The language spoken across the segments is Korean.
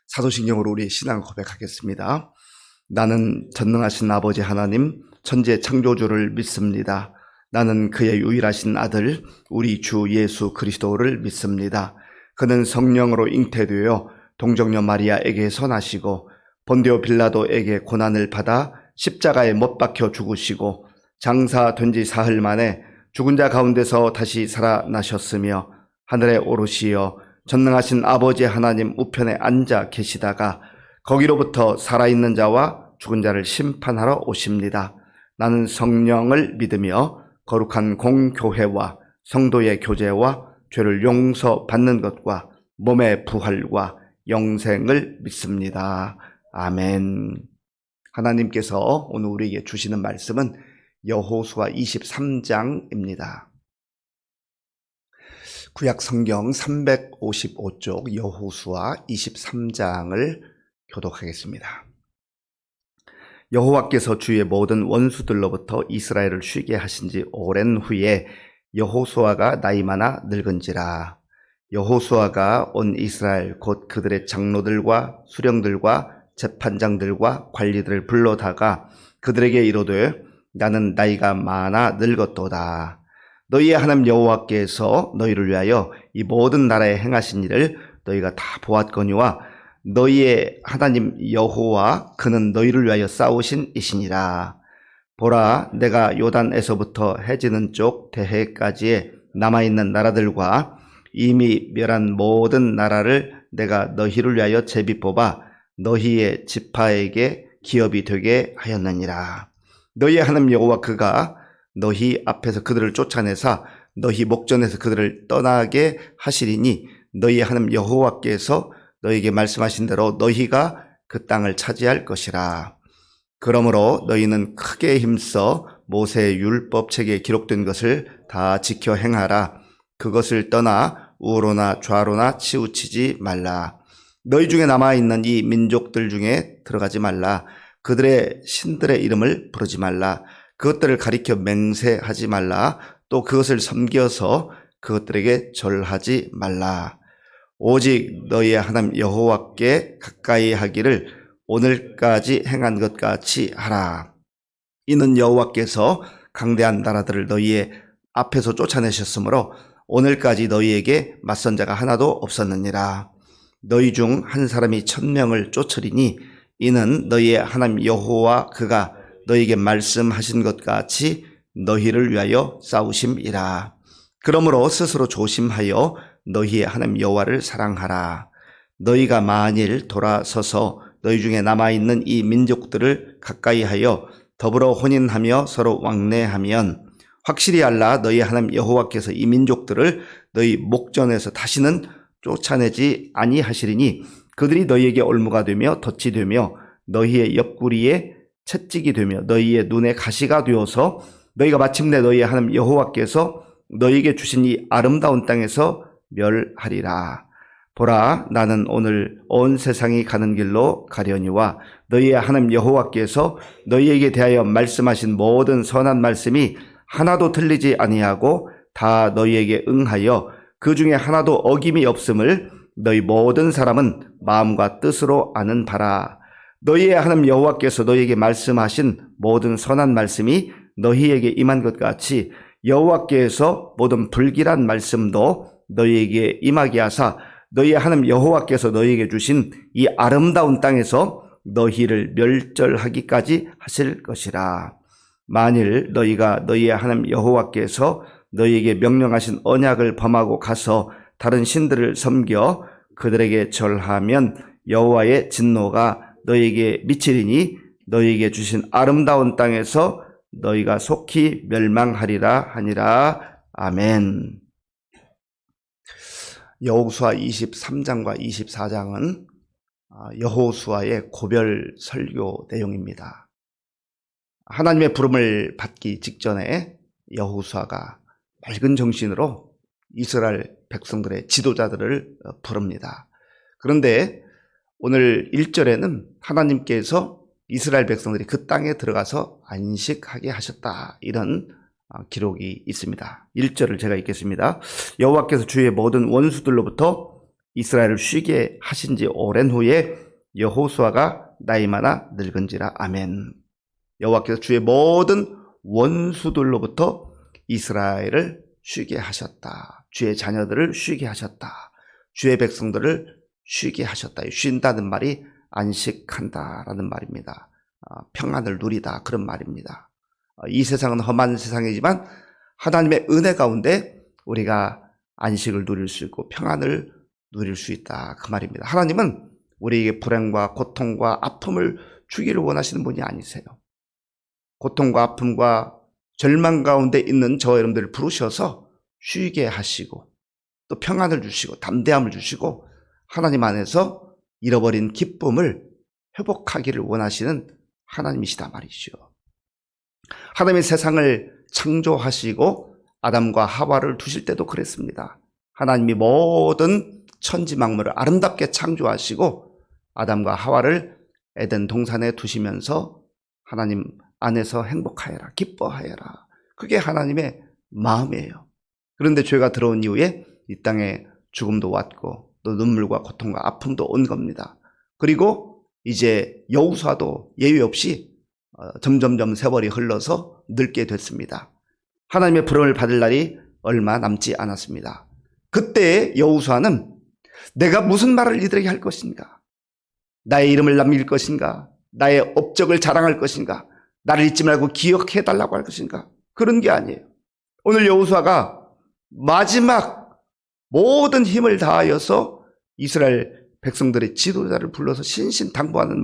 사도신경으로 우리 신앙을 고백하겠습니다. 나는 전능하신 아버지 하나님, 천지의 창조주를 믿습니다. 나는 그의 유일하신 아들, 우리 주 예수 그리스도를 믿습니다. 그는 성령으로 잉태되어 동정녀 마리아에게서 나시고 본디오 빌라도에게 고난을 받아 십자가에 못 박혀 죽으시고 장사된 지 사흘 만에 죽은 자 가운데서 다시 살아나셨으며 하늘에 오르시어 전능하신 아버지 하나님 우편에 앉아 계시다가 거기로부터 살아있는 자와 죽은 자를 심판하러 오십니다. 나는 성령을 믿으며 거룩한 공교회와 성도의 교제와 죄를 용서받는 것과 몸의 부활과 영생을 믿습니다. 아멘. 하나님께서 오늘 우리에게 주시는 말씀은 여호수아 23장입니다. 구약 성경 355쪽 여호수아 23장을 교독하겠습니다. 여호와께서 주의 모든 원수들로부터 이스라엘을 쉬게 하신 지 오랜 후에 여호수아가 나이 많아 늙은지라. 여호수아가 온 이스라엘 곧 그들의 장로들과 수령들과 재판장들과 관리들을 불러다가 그들에게 이르되 나는 나이가 많아 늙었도다. 너희의 하나님 여호와께서 너희를 위하여 이 모든 나라에 행하신 일을 너희가 다 보았거니와 너희의 하나님 여호와 그는 너희를 위하여 싸우신 이시니라. 보라, 내가 요단에서부터 해지는 쪽 대해까지의 남아있는 나라들과 이미 멸한 모든 나라를 내가 너희를 위하여 제비 뽑아 너희의 지파에게 기업이 되게 하였느니라. 너희의 하나님 여호와 그가 너희 앞에서 그들을 쫓아내사 너희 목전에서 그들을 떠나게 하시리니 너희 하나님 여호와께서 너희에게 말씀하신 대로 너희가 그 땅을 차지할 것이라. 그러므로 너희는 크게 힘써 모세의 율법책에 기록된 것을 다 지켜 행하라. 그것을 떠나 우로나 좌로나 치우치지 말라. 너희 중에 남아있는 이 민족들 중에 들어가지 말라. 그들의 신들의 이름을 부르지 말라. 그것들을 가리켜 맹세하지 말라. 또 그것을 섬겨서 그것들에게 절하지 말라. 오직 너희의 하나님 여호와께 가까이 하기를 오늘까지 행한 것 같이 하라. 이는 여호와께서 강대한 나라들을 너희의 앞에서 쫓아내셨으므로 오늘까지 너희에게 맞선 자가 하나도 없었느니라. 너희 중 한 사람이 1000명을 쫓으리니 이는 너희의 하나님 여호와 그가 너희에게 말씀하신 것 같이 너희를 위하여 싸우심이라. 그러므로 스스로 조심하여 너희의 하나님 여호와를 사랑하라. 너희가 만일 돌아서서 너희 중에 남아있는 이 민족들을 가까이하여 더불어 혼인하며 서로 왕래하면 확실히 알라. 너희 하나님 여호와께서 이 민족들을 너희 목전에서 다시는 쫓아내지 아니하시리니 그들이 너희에게 올무가 되며 덫이 되며 너희의 옆구리에 채찍이 되며 너희의 눈에 가시가 되어서 너희가 마침내 너희의 하나님 여호와께서 너희에게 주신 이 아름다운 땅에서 멸하리라. 보라, 나는 오늘 온 세상이 가는 길로 가려니와 너희의 하나님 여호와께서 너희에게 대하여 말씀하신 모든 선한 말씀이 하나도 틀리지 아니하고 다 너희에게 응하여 그 중에 하나도 어김이 없음을 너희 모든 사람은 마음과 뜻으로 아는 바라. 너희의 하나님 여호와께서 너희에게 말씀하신 모든 선한 말씀이 너희에게 임한 것 같이 여호와께서 모든 불길한 말씀도 너희에게 임하게 하사 너희의 하나님 여호와께서 너희에게 주신 이 아름다운 땅에서 너희를 멸절하기까지 하실 것이라. 만일 너희가 너희의 하나님 여호와께서 너희에게 명령하신 언약을 범하고 가서 다른 신들을 섬겨 그들에게 절하면 여호와의 진노가 너희에게 미치리니 너희에게 주신 아름다운 땅에서 너희가 속히 멸망하리라 하니라. 아멘. 여호수아 23장과 24장은 여호수아의 고별 설교 내용입니다. 하나님의 부름을 받기 직전에 여호수아가 맑은 정신으로 이스라엘 백성들의 지도자들을 부릅니다. 그런데 오늘 1절에는 하나님께서 이스라엘 백성들이 그 땅에 들어가서 안식하게 하셨다, 이런 기록이 있습니다. 1절을 제가 읽겠습니다. 여호와께서 주의 모든 원수들로부터 이스라엘을 쉬게 하신 지 오랜 후에 여호수아가 나이 많아 늙은지라. 아멘. 여호와께서 주의 모든 원수들로부터 이스라엘을 쉬게 하셨다. 주의 자녀들을 쉬게 하셨다. 주의 백성들을 쉬게 하셨다. 쉰다는 말이 안식한다라는 말입니다. 평안을 누리다, 그런 말입니다. 이 세상은 험한 세상이지만 하나님의 은혜 가운데 우리가 안식을 누릴 수 있고 평안을 누릴 수 있다, 그 말입니다. 하나님은 우리에게 불행과 고통과 아픔을 주기를 원하시는 분이 아니세요. 고통과 아픔과 절망 가운데 있는 저와 여러분들을 부르셔서 쉬게 하시고 또 평안을 주시고 담대함을 주시고 하나님 안에서 잃어버린 기쁨을 회복하기를 원하시는 하나님이시다 말이죠. 하나님의 세상을 창조하시고 아담과 하와를 두실 때도 그랬습니다. 하나님이 모든 천지 만물을 아름답게 창조하시고 아담과 하와를 에덴 동산에 두시면서 하나님 안에서 행복하여라, 기뻐하여라. 그게 하나님의 마음이에요. 그런데 죄가 들어온 이후에 이 땅에 죽음도 왔고 또 눈물과 고통과 아픔도 온 겁니다. 그리고 이제 여호수아도 예외 없이 점점점 세월이 흘러서 늙게 됐습니다. 하나님의 부름을 받을 날이 얼마 남지 않았습니다. 그때 여호수아는 내가 무슨 말을 이들에게 할 것인가? 나의 이름을 남길 것인가? 나의 업적을 자랑할 것인가? 나를 잊지 말고 기억해달라고 할 것인가? 그런 게 아니에요. 오늘 여호수아가 마지막 모든 힘을 다하여서 이스라엘 백성들의 지도자를 불러서 신신당부하는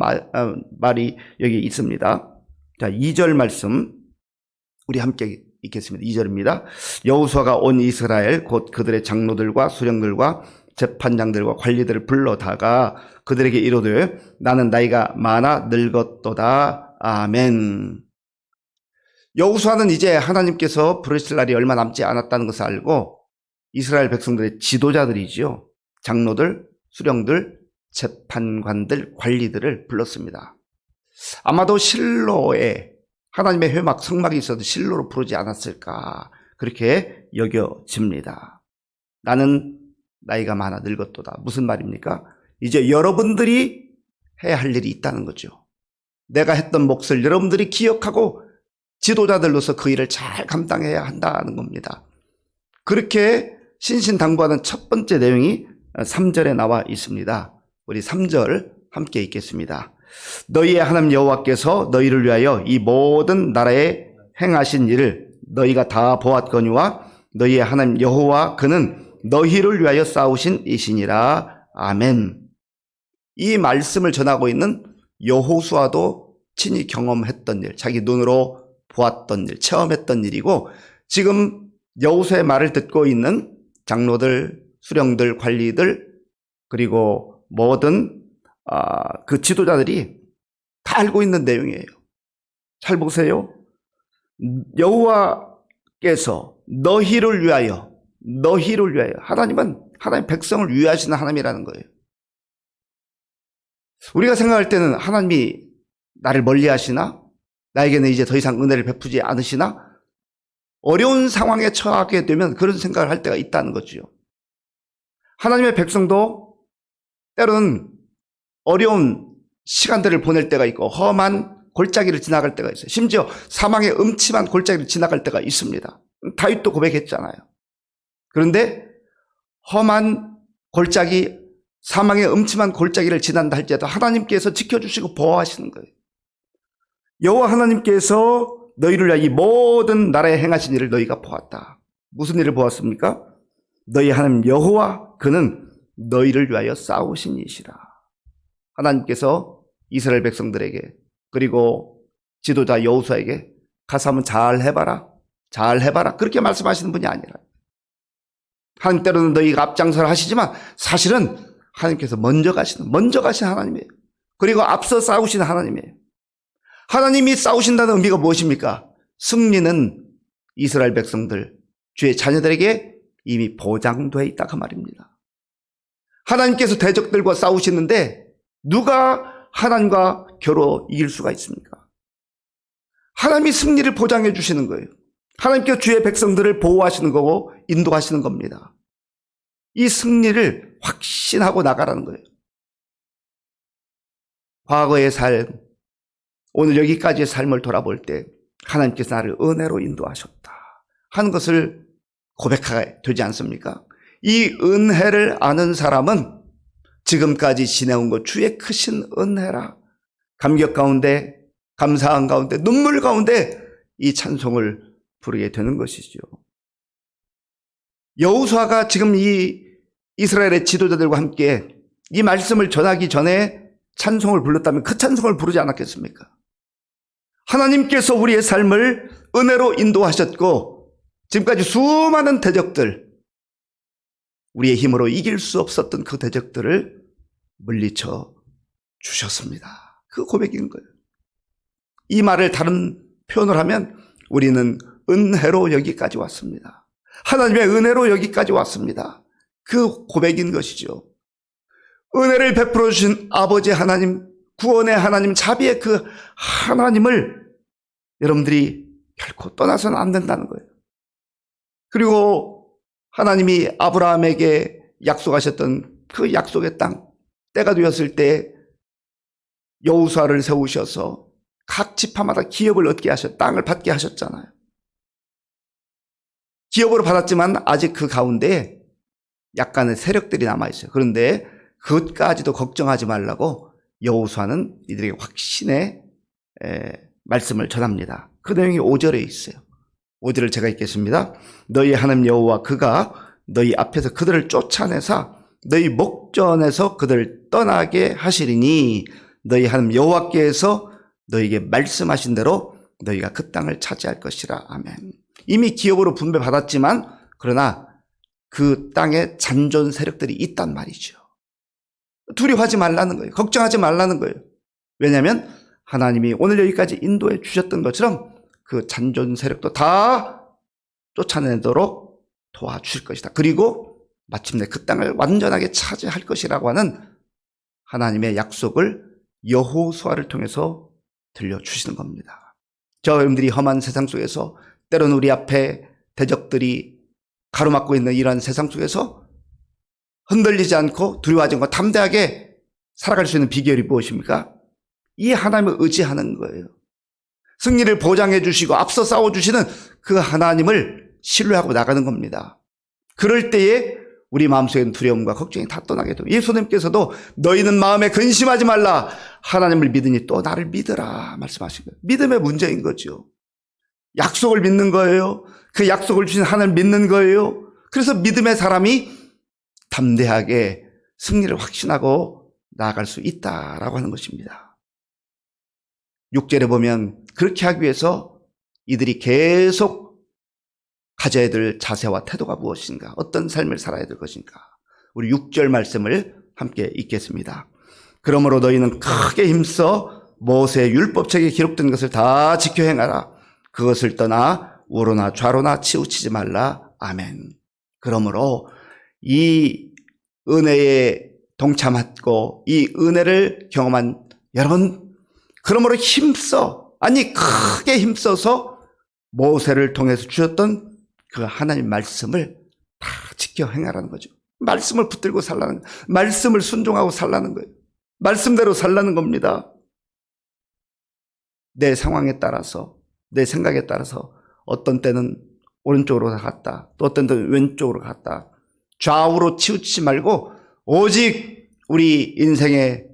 말이 여기 있습니다. 자, 2절 말씀 우리 함께 읽겠습니다. 2절입니다. 여호수아가 온 이스라엘 곧 그들의 장로들과 수령들과 재판장들과 관리들을 불러다가 그들에게 이르되 나는 나이가 많아 늙었도다. 아멘. 여호수아는 이제 하나님께서 부르실 날이 얼마 남지 않았다는 것을 알고 이스라엘 백성들의 지도자들이지요. 장로들, 수령들, 재판관들, 관리들을 불렀습니다. 아마도 실로에 하나님의 회막, 성막이 있어도 실로로 부르지 않았을까 그렇게 여겨집니다. 나는 나이가 많아 늙었도다. 무슨 말입니까? 이제 여러분들이 해야 할 일이 있다는 거죠. 내가 했던 몫을 여러분들이 기억하고 지도자들로서 그 일을 잘 감당해야 한다는 겁니다. 그렇게 신신당부하는 첫 번째 내용이 3절에 나와 있습니다. 우리 3절 함께 읽겠습니다. 너희의 하나님 여호와께서 너희를 위하여 이 모든 나라에 행하신 일을 너희가 다 보았거니와 너희의 하나님 여호와 그는 너희를 위하여 싸우신 이시니라. 아멘. 이 말씀을 전하고 있는 여호수아도 친히 경험했던 일, 자기 눈으로 보았던 일, 체험했던 일이고 지금 여호수아의 말을 듣고 있는 장로들, 수령들, 관리들 그리고 모든 그 지도자들이 다 알고 있는 내용이에요. 잘 보세요. 여호와께서 너희를 위하여 하나님은 하나님 백성을 위하시는 하나님이라는 거예요. 우리가 생각할 때는 하나님이 나를 멀리 하시나? 나에게는 이제 더 이상 은혜를 베푸지 않으시나? 어려운 상황에 처하게 되면 그런 생각을 할 때가 있다는 거죠. 하나님의 백성도 때로는 어려운 시간들을 보낼 때가 있고 험한 골짜기를 지나갈 때가 있어요. 심지어 사망의 음침한 골짜기를 지나갈 때가 있습니다. 다윗도 고백했잖아요. 그런데 험한 골짜기, 사망의 음침한 골짜기를 지난다 할지라도 하나님께서 지켜주시고 보호하시는 거예요. 여호와 하나님께서 너희를 위하여 이 모든 나라에 행하신 일을 너희가 보았다. 무슨 일을 보았습니까? 너희 하나님 여호와 그는 너희를 위하여 싸우신 이시라. 하나님께서 이스라엘 백성들에게 그리고 지도자 여호수아에게 가서 한번 잘 해봐라 그렇게 말씀하시는 분이 아니라 하나님 때로는 너희가 앞장서를 하시지만 사실은 하나님께서 먼저 가신 하나님이에요. 그리고 앞서 싸우시는 하나님이에요. 하나님이 싸우신다는 의미가 무엇입니까? 승리는 이스라엘 백성들, 주의 자녀들에게 이미 보장되어 있다 그 말입니다. 하나님께서 대적들과 싸우시는데 누가 하나님과 겨루 이길 수가 있습니까? 하나님이 승리를 보장해 주시는 거예요. 하나님께서 주의 백성들을 보호하시는 거고 인도하시는 겁니다. 이 승리를 확신하고 나가라는 거예요. 과거의 삶, 오늘 여기까지의 삶을 돌아볼 때 하나님께서 나를 은혜로 인도하셨다 하는 것을 고백하게 되지 않습니까? 이 은혜를 아는 사람은 지금까지 지내온 것 주의 크신 은혜라 감격 가운데, 감사한 가운데, 눈물 가운데 이 찬송을 부르게 되는 것이죠. 여호수아가 지금 이 이스라엘의 지도자들과 함께 이 말씀을 전하기 전에 찬송을 불렀다면 그 찬송을 부르지 않았겠습니까? 하나님께서 우리의 삶을 은혜로 인도하셨고 지금까지 수많은 대적들, 우리의 힘으로 이길 수 없었던 그 대적들을 물리쳐 주셨습니다. 그 고백인 거예요. 이 말을 다른 표현을 하면 우리는 은혜로 여기까지 왔습니다. 하나님의 은혜로 여기까지 왔습니다. 그 고백인 것이죠. 은혜를 베풀어 주신 아버지 하나님, 구원의 하나님, 자비의 그 하나님을 여러분들이 결코 떠나서는 안 된다는 거예요. 그리고 하나님이 아브라함에게 약속하셨던 그 약속의 땅, 때가 되었을 때 여호수아를 세우셔서 각 지파마다 기업을 얻게 땅을 받게 하셨잖아요. 기업으로 받았지만 아직 그 가운데 약간의 세력들이 남아있어요. 그런데 그것까지도 걱정하지 말라고 여호수아는 이들에게 확신의 말씀을 전합니다. 그 내용이 5절에 있어요. 5절을 제가 읽겠습니다. 너희 하나님 여호와 그가 너희 앞에서 그들을 쫓아내사 너희 목전에서 그들을 떠나게 하시리니 너희 하나님 여호와께서 너희에게 말씀하신 대로 너희가 그 땅을 차지할 것이라. 아멘. 이미 기업으로 분배받았지만 그러나 그 땅에 잔존 세력들이 있단 말이죠. 두려워하지 말라는 거예요. 걱정하지 말라는 거예요. 왜냐하면 하나님이 오늘 여기까지 인도해 주셨던 것처럼 그 잔존 세력도 다 쫓아내도록 도와주실 것이다. 그리고 마침내 그 땅을 완전하게 차지할 것이라고 하는 하나님의 약속을 여호수아를 통해서 들려주시는 겁니다. 저 여러분들이 험한 세상 속에서 때로는 우리 앞에 대적들이 가로막고 있는 이러한 세상 속에서 흔들리지 않고 두려워하지 않고 담대하게 살아갈 수 있는 비결이 무엇입니까? 이 하나님을 의지하는 거예요. 승리를 보장해 주시고 앞서 싸워주시는 그 하나님을 신뢰하고 나가는 겁니다. 그럴 때에 우리 마음속에 두려움과 걱정이 다 떠나게 되고 예수님께서도 너희는 마음에 근심하지 말라 하나님을 믿으니 또 나를 믿으라 말씀하신 거예요. 믿음의 문제인 거죠. 약속을 믿는 거예요. 그 약속을 주신 하나님을 믿는 거예요. 그래서 믿음의 사람이 담대하게 승리를 확신하고 나아갈 수 있다라고 하는 것입니다. 6절에 보면 그렇게 하기 위해서 이들이 계속 가져야 될 자세와 태도가 무엇인가, 어떤 삶을 살아야 될 것인가. 우리 6절 말씀을 함께 읽겠습니다. 그러므로 너희는 크게 힘써 모세의 율법책에 기록된 것을 다 지켜 행하라. 그것을 떠나 우로나 좌로나 치우치지 말라. 아멘. 그러므로 이 은혜에 동참하고 이 은혜를 경험한 여러분, 그러므로 힘써, 아니 크게 힘써서 모세를 통해서 주셨던 그 하나님 말씀을 다 지켜 행하라는 거죠. 말씀을 붙들고 살라는 거예요. 말씀을 순종하고 살라는 거예요. 말씀대로 살라는 겁니다. 내 상황에 따라서, 내 생각에 따라서 어떤 때는 오른쪽으로 갔다, 또 어떤 때는 왼쪽으로 갔다, 좌우로 치우치지 말고 오직 우리 인생의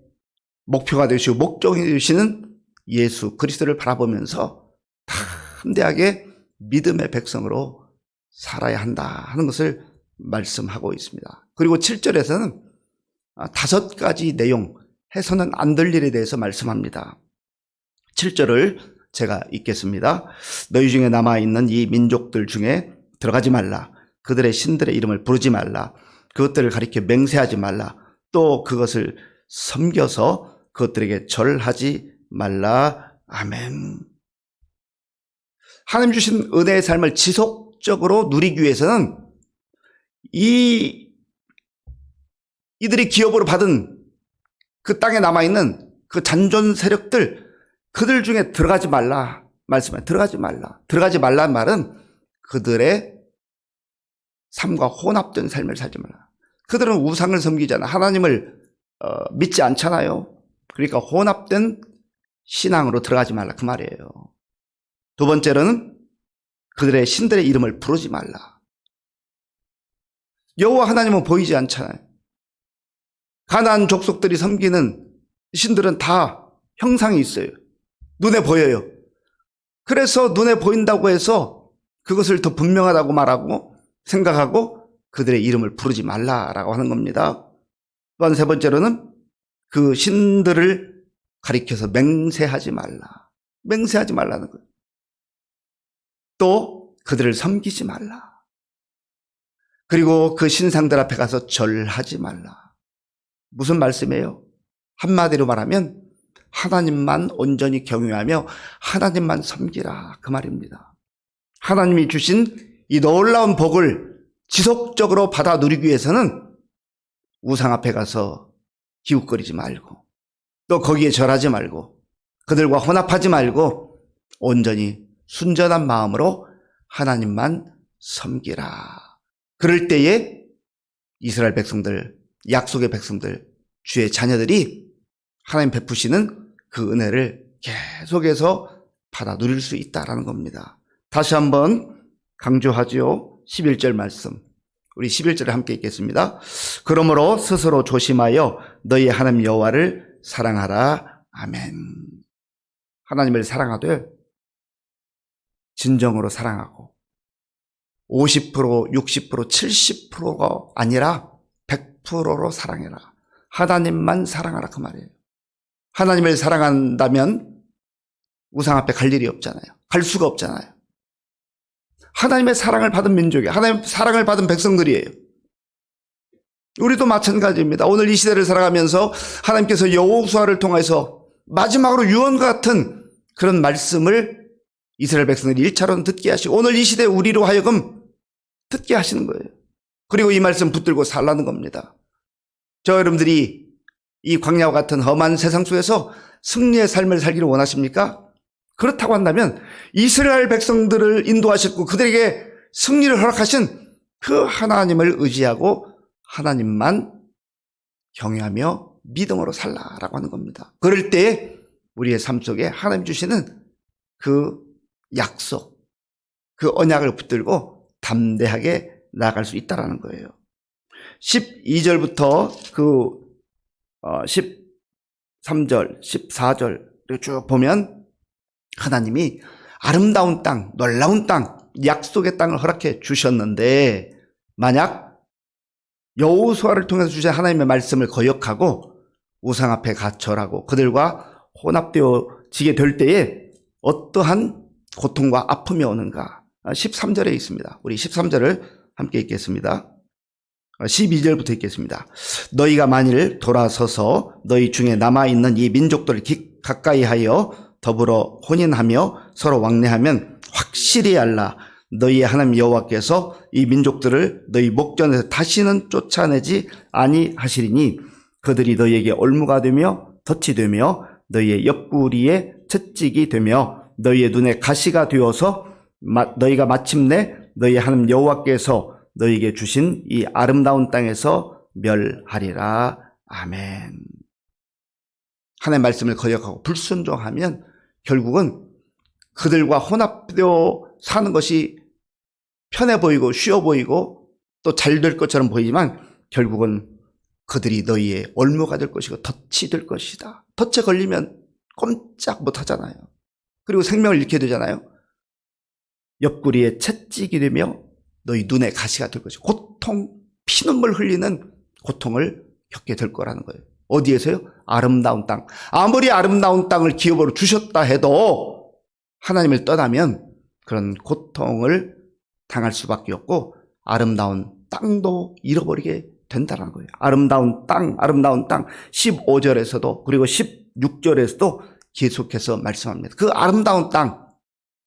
목표가 되시고 목적이 되시는 예수 그리스도를 바라보면서 담대하게 믿음의 백성으로 살아야 한다 하는 것을 말씀하고 있습니다. 그리고 7절에서는 5가지 내용, 해서는 안 될 일에 대해서 말씀합니다. 7절을 제가 읽겠습니다. 너희 중에 남아있는 이 민족들 중에 들어가지 말라. 그들의 신들의 이름을 부르지 말라. 그것들을 가리켜 맹세하지 말라. 또 그것을 섬겨서 그것들에게 절하지 말라. 아멘. 하나님 주신 은혜의 삶을 지속적으로 누리기 위해서는 이들이 기업으로 받은 그 땅에 남아있는 그 잔존 세력들, 그들 중에 들어가지 말라 말씀해. 들어가지 말라. 들어가지 말라는 말은 그들의 삶과 혼합된 삶을 살지 말라. 그들은 우상을 섬기잖아. 하나님을 믿지 않잖아요. 그러니까 혼합된 신앙으로 들어가지 말라 그 말이에요. 두 번째로는 그들의 신들의 이름을 부르지 말라. 여호와 하나님은 보이지 않잖아요. 가나안 족속들이 섬기는 신들은 다 형상이 있어요. 눈에 보여요. 그래서 눈에 보인다고 해서 그것을 더 분명하다고 말하고 생각하고 그들의 이름을 부르지 말라라고 하는 겁니다. 또한 세 번째로는 그 신들을 가리켜서 맹세하지 말라. 맹세하지 말라는 거예요. 또 그들을 섬기지 말라. 그리고 그 신상들 앞에 가서 절하지 말라. 무슨 말씀이에요? 한마디로 말하면 하나님만 온전히 경외하며 하나님만 섬기라 그 말입니다. 하나님이 주신 이 놀라운 복을 지속적으로 받아 누리기 위해서는 우상 앞에 가서 기웃거리지 말고 또 거기에 절하지 말고 그들과 혼합하지 말고 온전히 순전한 마음으로 하나님만 섬기라. 그럴 때에 이스라엘 백성들, 약속의 백성들, 주의 자녀들이 하나님 베푸시는 그 은혜를 계속해서 받아 누릴 수 있다라는 겁니다. 다시 한번 강조하지요. 11절 말씀. 우리 11절을 함께 읽겠습니다. 그러므로 스스로 조심하여 너희 하나님 여호와를 사랑하라. 아멘. 하나님을 사랑하되 진정으로 사랑하고 50%, 60%, 70%가 아니라 100%로 사랑해라. 하나님만 사랑하라 그 말이에요. 하나님을 사랑한다면 우상 앞에 갈 일이 없잖아요. 갈 수가 없잖아요. 하나님의 사랑을 받은 민족이에요. 하나님의 사랑을 받은 백성들이에요. 우리도 마찬가지입니다. 오늘 이 시대를 살아가면서 하나님께서 여호수아를 통해서 마지막으로 유언과 같은 그런 말씀을 이스라엘 백성들이 1차로는 듣게 하시고 오늘 이 시대 우리로 하여금 듣게 하시는 거예요. 그리고 이 말씀 붙들고 살라는 겁니다. 저 여러분들이 이 광야와 같은 험한 세상 속에서 승리의 삶을 살기를 원하십니까? 그렇다고 한다면 이스라엘 백성들을 인도하셨고 그들에게 승리를 허락하신 그 하나님을 의지하고 하나님만 경외하며 믿음으로 살라라고 하는 겁니다. 그럴 때 우리의 삶 속에 하나님 주시는 그 약속, 그 언약을 붙들고 담대하게 나아갈 수 있다는 거예요. 12절부터 13절, 14절 쭉 보면 하나님이 아름다운 땅, 놀라운 땅, 약속의 땅을 허락해 주셨는데 만약 여호수아를 통해서 주신 하나님의 말씀을 거역하고 우상 앞에 가절하고 그들과 혼합되어지게 될 때에 어떠한 고통과 아픔이 오는가? 13절에 있습니다. 우리 13절을 함께 읽겠습니다. 12절부터 읽겠습니다. 너희가 만일 돌아서서 너희 중에 남아있는 이 민족들을 가까이 하여 더불어 혼인하며 서로 왕래하면 확실히 알라. 너희 하나님 여호와께서 이 민족들을 너희 목전에서 다시는 쫓아내지 아니하시리니 그들이 너희에게 올무가 되며 덫이 되며 너희의 옆구리에 채찍이 되며 너희의 눈에 가시가 되어서 너희가 마침내 너희 하나님 여호와께서 너희에게 주신 이 아름다운 땅에서 멸하리라. 아멘. 하나님의 말씀을 거역하고 불순종하면 결국은 그들과 혼합되어 사는 것이 편해 보이고 쉬워 보이고 또 잘 될 것처럼 보이지만 결국은 그들이 너희의 올무가 될 것이고 덫이 될 것이다. 덫에 걸리면 꼼짝 못 하잖아요. 그리고 생명을 잃게 되잖아요. 옆구리에 채찍이 되며 너희 눈에 가시가 될 것이고 고통, 피눈물 흘리는 고통을 겪게 될 거라는 거예요. 어디에서요? 아름다운 땅. 아무리 아름다운 땅을 기업으로 주셨다 해도 하나님을 떠나면 그런 고통을 당할 수밖에 없고 아름다운 땅도 잃어버리게 된다는 거예요. 아름다운 땅, 아름다운 땅. 15절에서도 그리고 16절에서도 계속해서 말씀합니다. 그 아름다운 땅,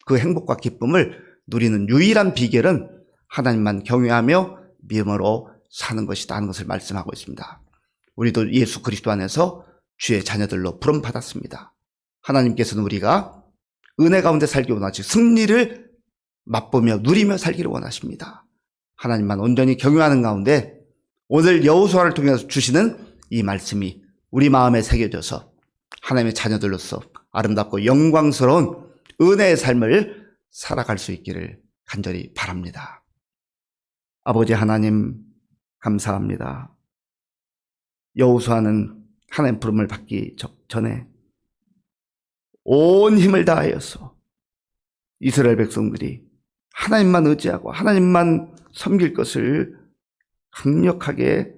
그 행복과 기쁨을 누리는 유일한 비결은 하나님만 경외하며 믿음으로 사는 것이다 하는 것을 말씀하고 있습니다. 우리도 예수 그리스도 안에서 주의 자녀들로 부름받았습니다. 하나님께서는 우리가 은혜 가운데 살기 원하시고 승리를 맛보며 누리며 살기를 원하십니다. 하나님만 온전히 경외하는 가운데 오늘 여호수아를 통해서 주시는 이 말씀이 우리 마음에 새겨져서 하나님의 자녀들로서 아름답고 영광스러운 은혜의 삶을 살아갈 수 있기를 간절히 바랍니다. 아버지 하나님 감사합니다. 여호수아는 하나님 부름을 받기 전에 온 힘을 다하여서 이스라엘 백성들이 하나님만 의지하고 하나님만 섬길 것을 강력하게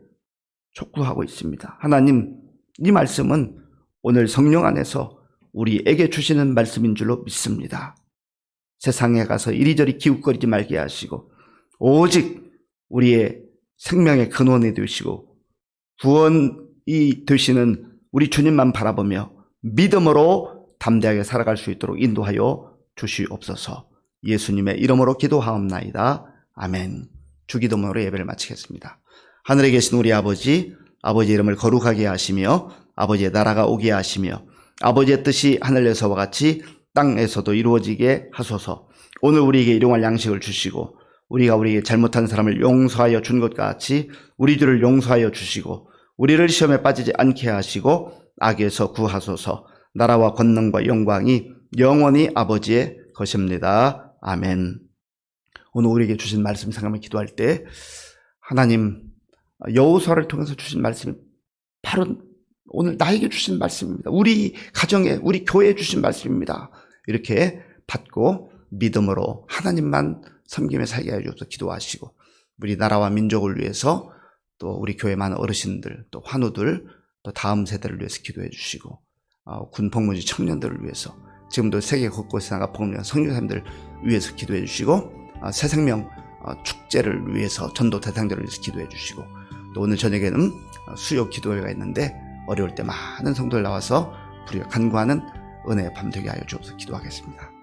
촉구하고 있습니다. 하나님, 이 말씀은 오늘 성령 안에서 우리에게 주시는 말씀인 줄로 믿습니다. 세상에 가서 이리저리 기웃거리지 말게 하시고 오직 우리의 생명의 근원이 되시고 구원이 되시는 우리 주님만 바라보며 믿음으로 담대하게 살아갈 수 있도록 인도하여 주시옵소서. 예수님의 이름으로 기도하옵나이다. 아멘. 주기도문으로 예배를 마치겠습니다. 하늘에 계신 우리 아버지, 아버지의 이름을 거룩하게 하시며 아버지의 나라가 오게 하시며 아버지의 뜻이 하늘에서와 같이 땅에서도 이루어지게 하소서. 오늘 우리에게 일용할 양식을 주시고 우리가 우리에게 잘못한 사람을 용서하여 준 것 같이 우리 죄를 용서하여 주시고 우리를 시험에 빠지지 않게 하시고 악에서 구하소서. 나라와 권능과 영광이 영원히 아버지의 것입니다. 아멘. 오늘 우리에게 주신 말씀 생각하며 기도할 때 하나님 여호수아를 통해서 주신 말씀이 바로 오늘 나에게 주신 말씀입니다. 우리 가정에 우리 교회에 주신 말씀입니다. 이렇게 받고 믿음으로 하나님만 섬기며 살게 해주셔서 기도하시고 우리 나라와 민족을 위해서 또 우리 교회 많은 어르신들 또 환우들 또 다음 세대를 위해서 기도해 주시고 군복무지 청년들을 위해서 지금도 세계 곳곳에 나가 복음을 선교사님들 위해서 기도해 주시고 새생명 축제를 위해서 전도 대상자를 위해서 기도해 주시고 또 오늘 저녁에는 수요 기도회가 있는데 어려울 때 많은 성도들 나와서 우리가 간구하는 은혜의 밤 되게 하여 주옵소서. 기도하겠습니다.